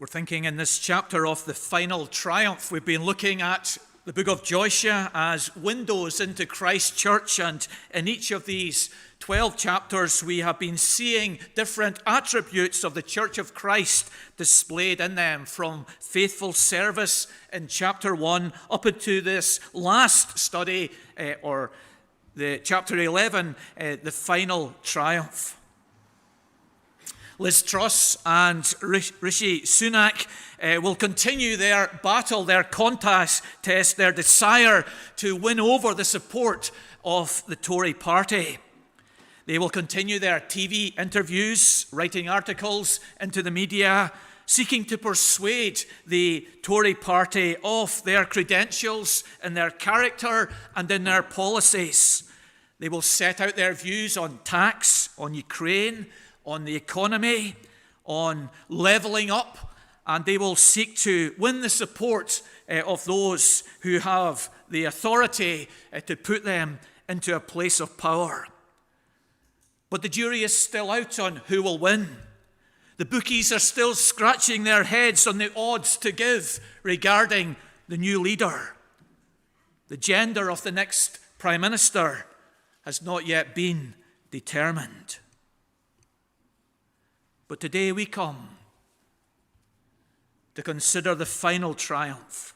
We're thinking in this chapter of the final triumph. We've been looking at the book of Joshua as windows into Christ's church, and in each of these 12 chapters we have been seeing different attributes of the church of Christ displayed in them, from faithful service in chapter 1 up into this last study, or the chapter 11, the final triumph. Liz Truss and Rishi Sunak will continue their battle, their contest, their desire to win over the support of the Tory party. They will continue their TV interviews, writing articles into the media, seeking to persuade the Tory party of their credentials in their character and in their policies. They will set out their views on tax, on Ukraine, on the economy, on levelling up, and they will seek to win the support of those who have the authority to put them into a place of power. But the jury is still out on who will win. The bookies are still scratching their heads on the odds to give regarding the new leader. The gender of the next Prime Minister has not yet been determined. But today we come to consider the final triumph.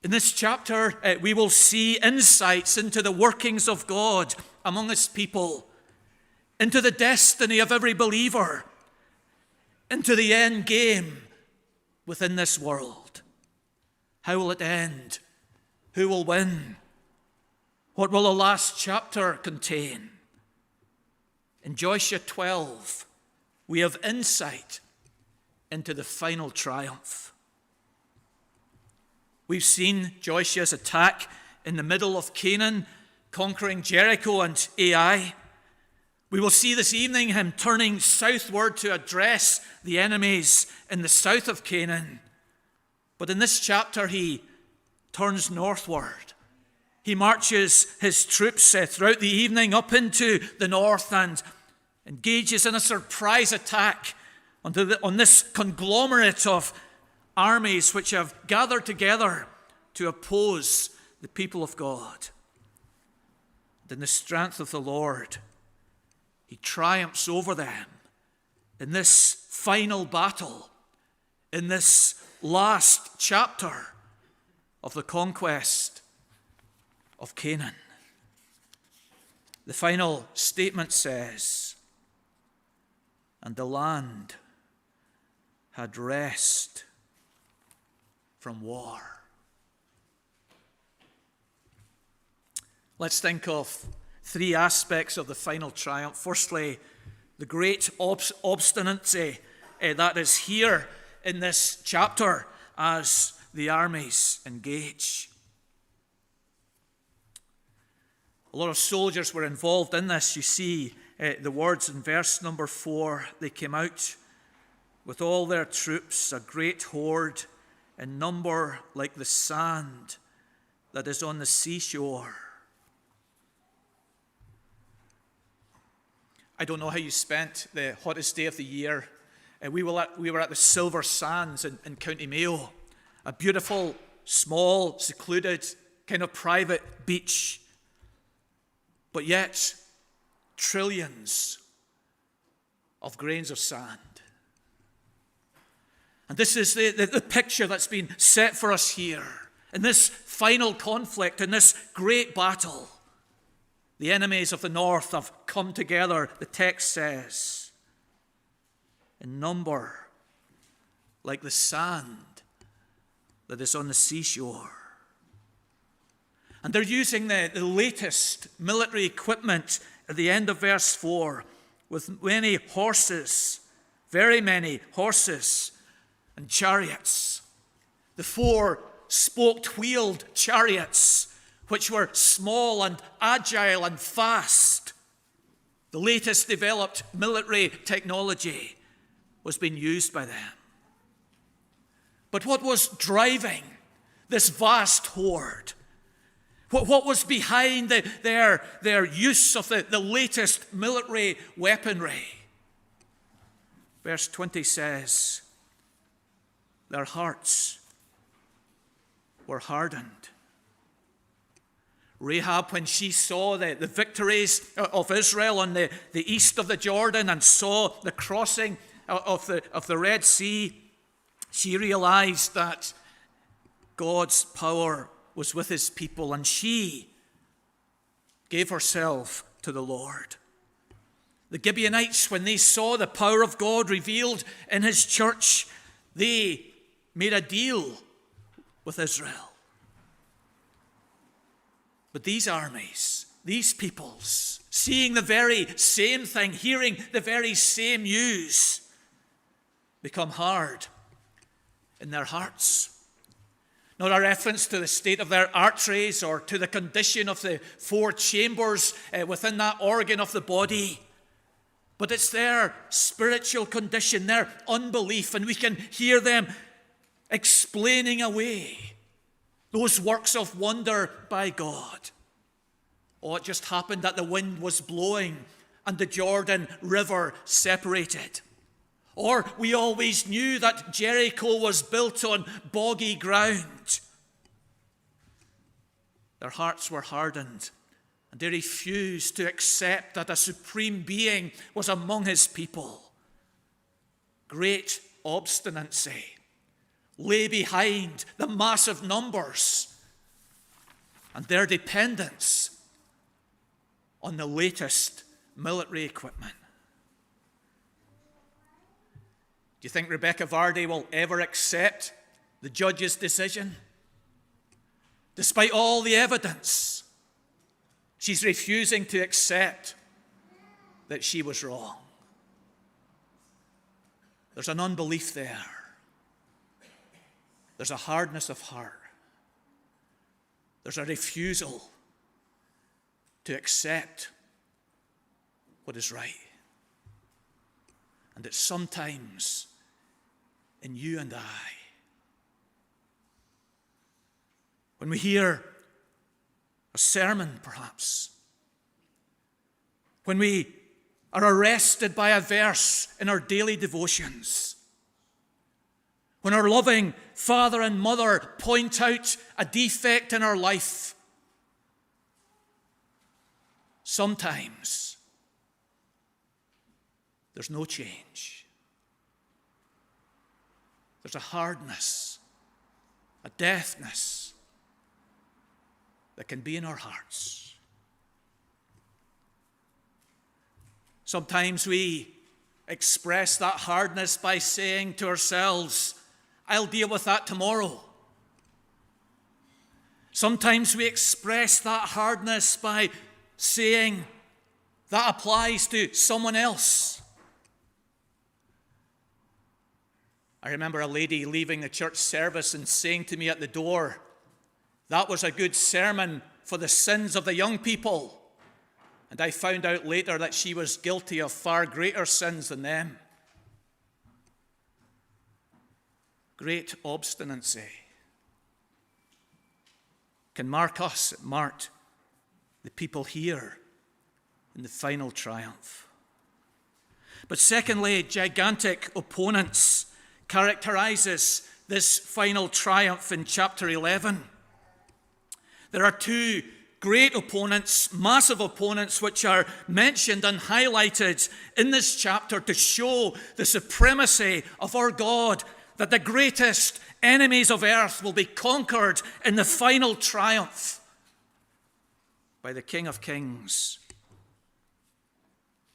In this chapter, we will see insights into the workings of God among His people, into the destiny of every believer, into the end game within this world. How will it end? Who will win? What will the last chapter contain? In Joshua 12, we have insight into the final triumph. We've seen Joshua's attack in the middle of Canaan, conquering Jericho and Ai. We will see this evening him turning southward to address the enemies in the south of Canaan. But in this chapter, he turns northward. He marches his troops throughout the evening up into the north and engages in a surprise attack on this conglomerate of armies which have gathered together to oppose the people of God. And in the strength of the Lord, He triumphs over them in this final battle, in this last chapter of the conquest of Canaan. The final statement says, "And the land had rest from war." Let's think of three aspects of the final triumph. Firstly, the great obstinacy that is here in this chapter as the armies engage. A lot of soldiers were involved in this. You see the words in verse number 4. They came out with all their troops, a great horde, in number like the sand that is on the seashore. I don't know how you spent the hottest day of the year. We were at the Silver Sands in County Mayo, a beautiful, small, secluded, kind of private beach. But yet, trillions of grains of sand. And this is the picture that's been set for us here. In this final conflict, in this great battle, the enemies of the north have come together, the text says, in number like the sand that is on the seashore. And they're using the latest military equipment at the end of verse 4, with many horses, very many horses and chariots. The 4-spoked wheeled chariots, which were small and agile and fast. The latest developed military technology was being used by them. But what was driving this vast horde? What was behind their use of the latest military weaponry? Verse 20 says, their hearts were hardened. Rahab, when she saw the victories of Israel on the east of the Jordan and saw the crossing of the Red Sea, she realized that God's power was with his people, and she gave herself to the Lord. The Gibeonites, when they saw the power of God revealed in his church, they made a deal with Israel. But these armies, these peoples, seeing the very same thing, hearing the very same news, become hard in their hearts. Not a reference to the state of their arteries or to the condition of the four chambers within that organ of the body, but it's their spiritual condition, their unbelief, and we can hear them explaining away those works of wonder by God. Oh, it just happened that the wind was blowing and the Jordan River separated. Or we always knew that Jericho was built on boggy ground. Their hearts were hardened, and they refused to accept that a supreme being was among his people. Great obstinacy lay behind the massive numbers and their dependence on the latest military equipment. Do you think Rebecca Vardy will ever accept the judge's decision? Despite all the evidence, she's refusing to accept that she was wrong. There's an unbelief there. There's a hardness of heart. There's a refusal to accept what is right. And it's sometimes in you and I. When we hear a sermon, perhaps, when we are arrested by a verse in our daily devotions, when our loving father and mother point out a defect in our life, sometimes there's no change. There's a hardness, a deafness that can be in our hearts. Sometimes we express that hardness by saying to ourselves, I'll deal with that tomorrow. Sometimes we express that hardness by saying that applies to someone else. I remember a lady leaving the church service and saying to me at the door, that was a good sermon for the sins of the young people. And I found out later that she was guilty of far greater sins than them. Great obstinacy can mark us, it marked the people here in the final triumph. But secondly, gigantic opponents characterizes this final triumph in chapter 11. There are two great opponents, massive opponents, which are mentioned and highlighted in this chapter to show the supremacy of our God, that the greatest enemies of earth will be conquered in the final triumph by the King of Kings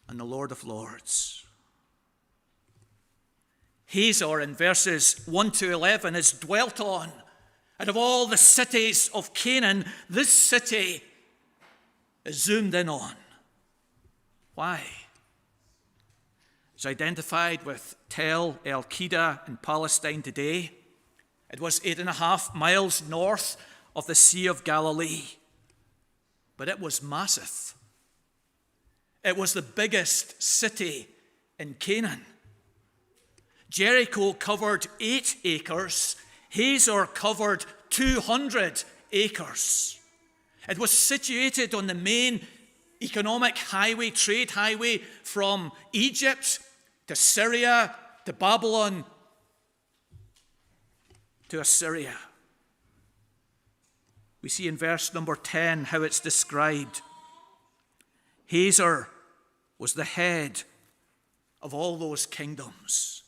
and the Lord of Lords. Hazor in verses 1 to 11 is dwelt on. Out of all the cities of Canaan, this city is zoomed in on. Why? It's identified with Tel El-Qeda in Palestine today. It was 8.5 miles north of the Sea of Galilee. But it was massive. It was the biggest city in Canaan. Jericho covered 8 acres. Hazor covered 200 acres. It was situated on the main economic highway, trade highway from Egypt to Syria to Babylon. to Assyria. We see in verse number 10 how it's described. Hazor was the head of all those kingdoms.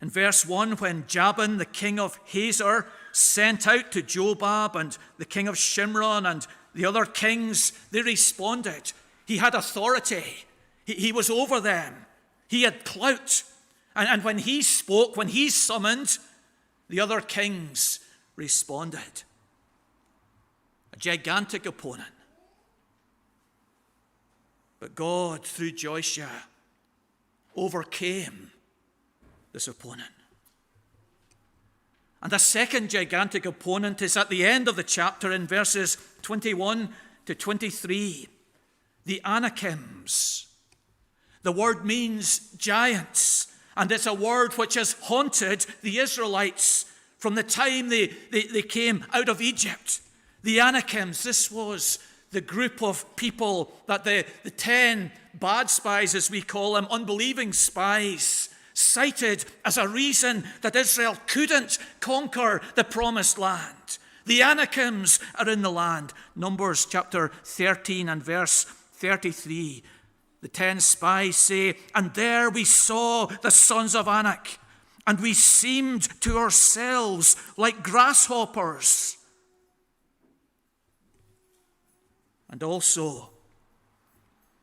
In verse 1, when Jabin, the king of Hazor, sent out to Jobab and the king of Shimron and the other kings, they responded. He had authority. He was over them. He had clout. And when he spoke, when he summoned, the other kings responded. A gigantic opponent. But God, through Joshua, overcame this opponent. And a second gigantic opponent is at the end of the chapter in verses 21 to 23. The Anakims. The word means giants, and it's a word which has haunted the Israelites from the time they came out of Egypt. The Anakims, this was the group of people that the 10 bad spies, as we call them, unbelieving spies, cited as a reason that Israel couldn't conquer the promised land. The Anakims are in the land. Numbers chapter 13 and verse 33. The 10 spies say, "And there we saw the sons of Anak, and we seemed to ourselves like grasshoppers. And also,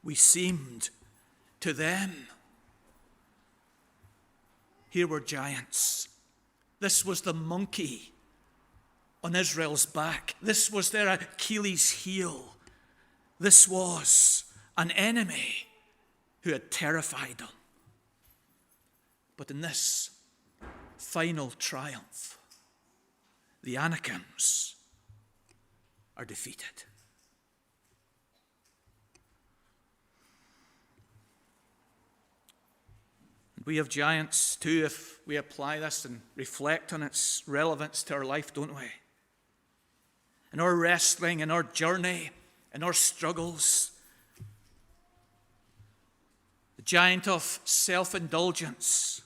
we seemed to them." Here were giants. This was the monkey on Israel's back. This was their Achilles heel. This was an enemy who had terrified them. But in this final triumph, the Anakims are defeated. We have giants too if we apply this and reflect on its relevance to our life, don't we? In our wrestling, in our journey, in our struggles. The giant of self-indulgence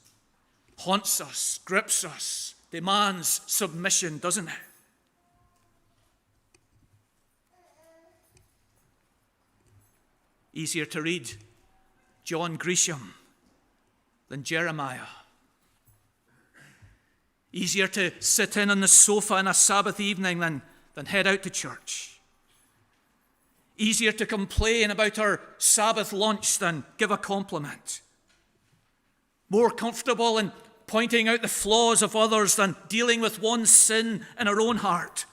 haunts us, grips us, demands submission, doesn't it? Easier to read John Grisham than Jeremiah. Easier to sit in on the sofa on a Sabbath evening than head out to church. Easier to complain about our Sabbath lunch than give a compliment. More comfortable in pointing out the flaws of others than dealing with one's sin in our own heart.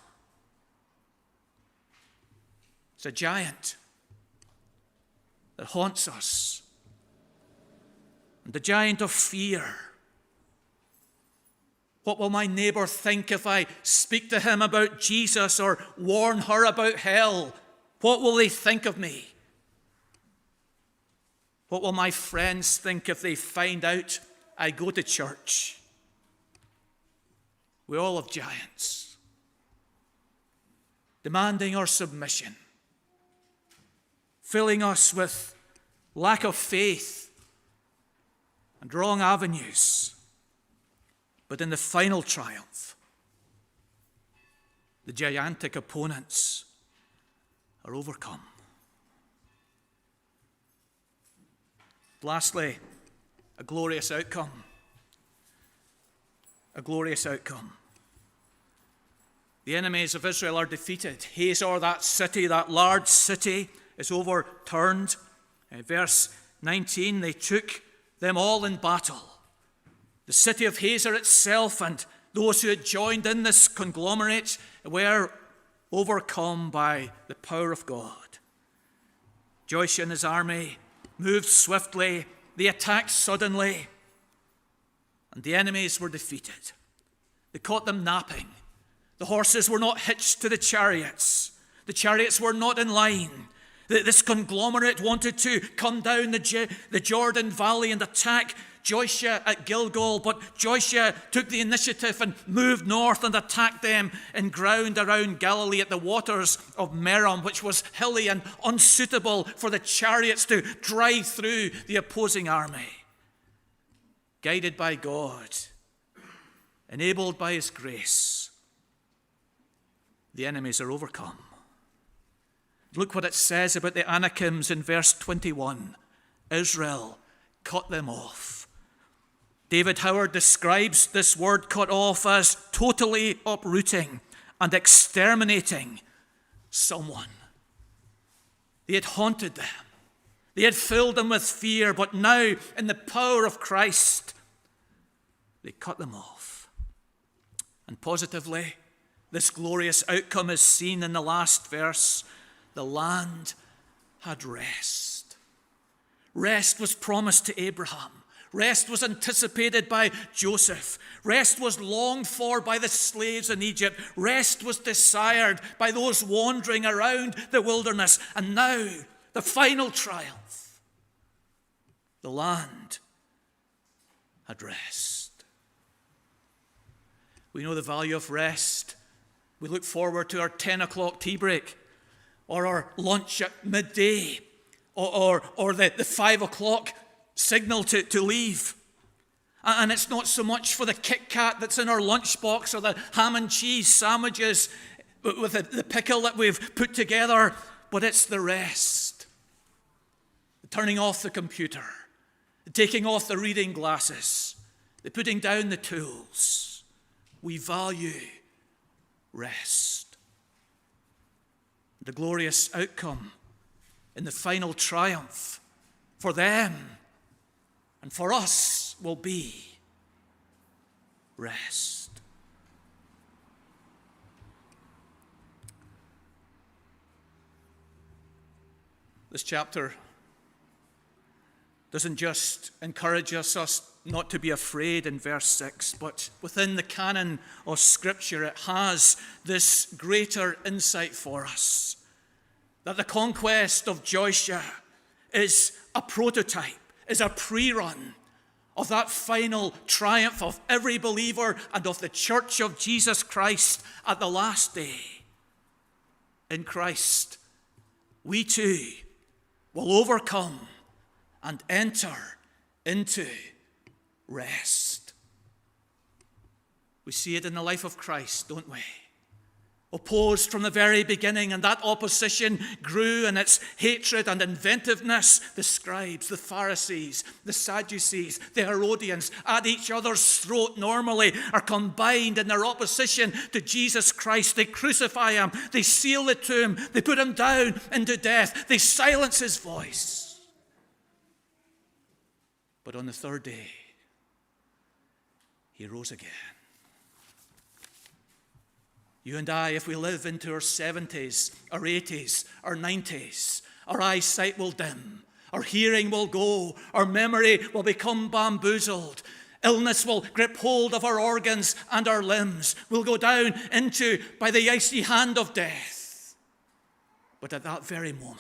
It's a giant that haunts us. And the giant of fear. What will my neighbor think if I speak to him about Jesus or warn her about hell? What will they think of me? What will my friends think if they find out I go to church? We all have giants, demanding our submission, filling us with lack of faith and wrong avenues. But in the final triumph, the gigantic opponents are overcome. Lastly, a glorious outcome. A glorious outcome. The enemies of Israel are defeated. Hazor, that city, that large city, is overturned. In verse 19, they took them all in battle. The city of Hazor itself and those who had joined in this conglomerate were overcome by the power of God. Joshua and his army moved swiftly. They attacked suddenly. And the enemies were defeated. They caught them napping. The horses were not hitched to the chariots. The chariots were not in line. This conglomerate wanted to come down the Jordan Valley and attack Joshua at Gilgal, but Joshua took the initiative and moved north and attacked them in ground around Galilee at the waters of Merom, which was hilly and unsuitable for the chariots to drive through the opposing army. Guided by God, enabled by his grace, the enemies are overcome. Look what it says about the Anakims in verse 21. Israel cut them off. David Howard describes this word cut off as totally uprooting and exterminating someone. They had haunted them. They had filled them with fear, but now, in the power of Christ, they cut them off. And positively, this glorious outcome is seen in the last verse. The land had rest. Rest was promised to Abraham. Rest was anticipated by Joseph. Rest was longed for by the slaves in Egypt. Rest was desired by those wandering around the wilderness. And now, the final triumph. The land had rest. We know the value of rest. We look forward to our 10 o'clock tea break, or our lunch at midday, or the 5 o'clock signal to leave. And it's not so much for the Kit Kat that's in our lunchbox or the ham and cheese sandwiches with the pickle that we've put together, but it's the rest. The turning off the computer, the taking off the reading glasses, the putting down the tools. We value rest. The glorious outcome in the final triumph for them and for us will be rest. This chapter doesn't just encourage us not to be afraid in verse 6, but within the canon of Scripture, it has this greater insight for us, that the conquest of Joshua is a prototype, is a pre-run of that final triumph of every believer and of the church of Jesus Christ at the last day. In Christ, we too will overcome and enter into rest. We see it in the life of Christ, don't we? Opposed from the very beginning, and that opposition grew in its hatred and inventiveness. The scribes, the Pharisees, the Sadducees, the Herodians, at each other's throat normally, are combined in their opposition to Jesus Christ. They crucify him, they seal the tomb, they put him down into death, they silence his voice. But on the third day, he rose again. You and I, if we live into our 70s, our 80s, our 90s, our eyesight will dim, our hearing will go, our memory will become bamboozled. Illness will grip hold of our organs and our limbs. We'll go down into by the icy hand of death. But at that very moment,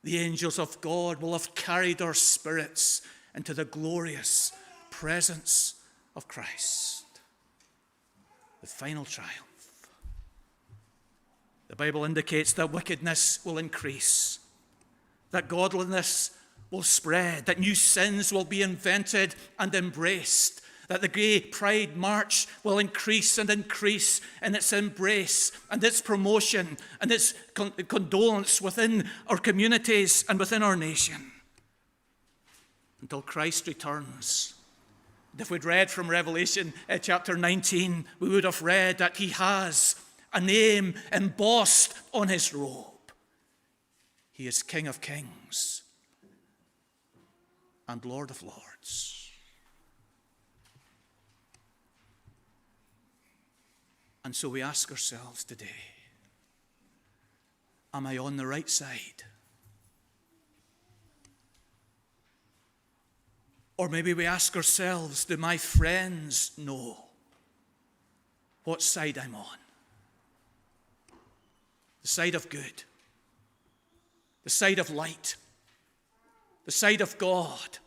the angels of God will have carried our spirits into the glorious presence of Christ. The final triumph. The Bible indicates that wickedness will increase, that godliness will spread, that new sins will be invented and embraced, that the gay pride march will increase and increase in its embrace and its promotion and its condolence within our communities and within our nation, until Christ returns. If we'd read from Revelation chapter 19, we would have read that he has a name embossed on his robe. He is King of Kings and Lord of Lords. And so we ask ourselves today, am I on the right side? Or maybe we ask ourselves, do my friends know what side I'm on? The side of good, the side of light, the side of God,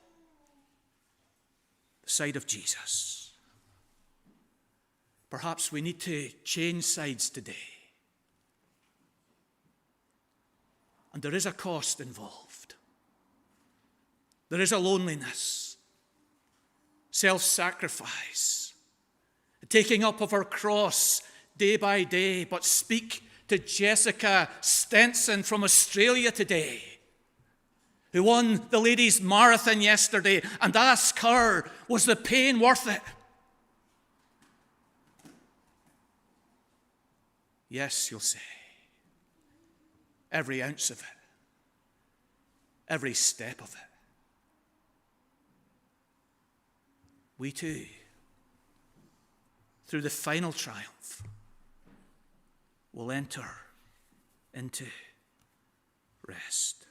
the side of Jesus. Perhaps we need to change sides today. And there is a cost involved. There is a loneliness, self-sacrifice, taking up of her cross day by day. But speak to Jessica Stenson from Australia today, who won the ladies' marathon yesterday, and ask her, was the pain worth it? Yes, you'll say. Every ounce of it. Every step of it. We too, through the final triumph, will enter into rest.